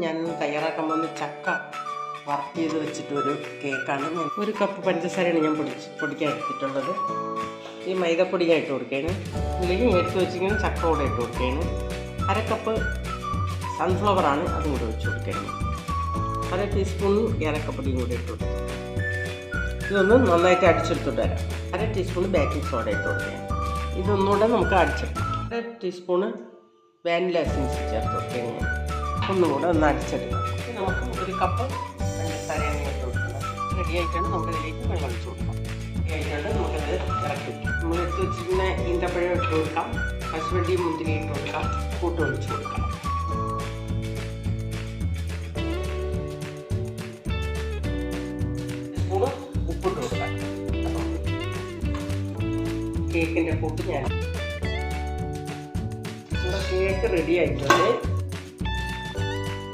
ഞാൻ തയ്യാറാക്കാൻ പോകുന്ന ചക്ക വർക്ക് ചെയ്ത് വെച്ചിട്ടൊരു കേക്കാണ്. ഞാൻ 1 കപ്പ് പഞ്ചസാരയാണ് ഞാൻ പൊടിക്കാൻ എടുത്തിട്ടുള്ളത്. ഈ മൈദപ്പൊടി ഞാൻ ഇട്ട് കൊടുക്കുകയാണ്. ഇതിലേക്ക് എടുത്ത് വെച്ചിരിക്കുന്ന ചക്ക കൂടെ ഇട്ട് കൊടുക്കുകയാണ്. 1/2 കപ്പ് സൺഫ്ലവറാണ്, അതും കൂടെ വെച്ച് കൊടുക്കുകയാണ്. 1/2 ടീസ്പൂൺ ഏലക്കപ്പൊടിയും കൂടെ ഇട്ട് കൊടുക്കുക. ഇതൊന്ന് നന്നായിട്ട് അടിച്ചെടുത്തിട്ട് വരാം. 1/2 ടീസ്പൂൺ ബേക്കിംഗ് സോഡ ഇട്ട് കൊടുക്കുകയാണ്. ഇതൊന്നുകൂടെ നമുക്ക് അടിച്ചെടുക്കാം. 1/2 ടീസ്പൂണ് വാനില എസൻസ് ചേർത്ത് കൊടുക്കുകയാണ്. ഒന്നുകൂടെ ഒന്ന് അടിച്ചെടുക്കാം. നമുക്ക് 1 കപ്പ് പഞ്ചസാരയാണ് ഇട്ട് കൊടുക്കുന്നത്. റെഡി ആയിട്ടാണ് നമുക്ക് ഇതിലേക്ക് വെള്ളം ഒഴിച്ച് കൊടുക്കാം. റെഡി ആയിട്ടാണ് നമുക്കത് ഇറക്കി വയ്ക്കാം. നമ്മൾ എടുത്ത് വെച്ചിരിക്കുന്ന ഈന്തപ്പഴം ഇട്ട് കൊടുക്കാം, കശുവണ്ടി മുന്തിരി ഇട്ട് കൊടുക്കാം, കൂട്ട് ഒഴിച്ച് കൊടുക്കാം. സ്പൂണ് ഉപ്പിട്ട് കൊടുക്കാം. കേക്കിൻ്റെ കൂട്ട് ഞാൻ കേക്ക് റെഡി ആയിട്ടുണ്ട്.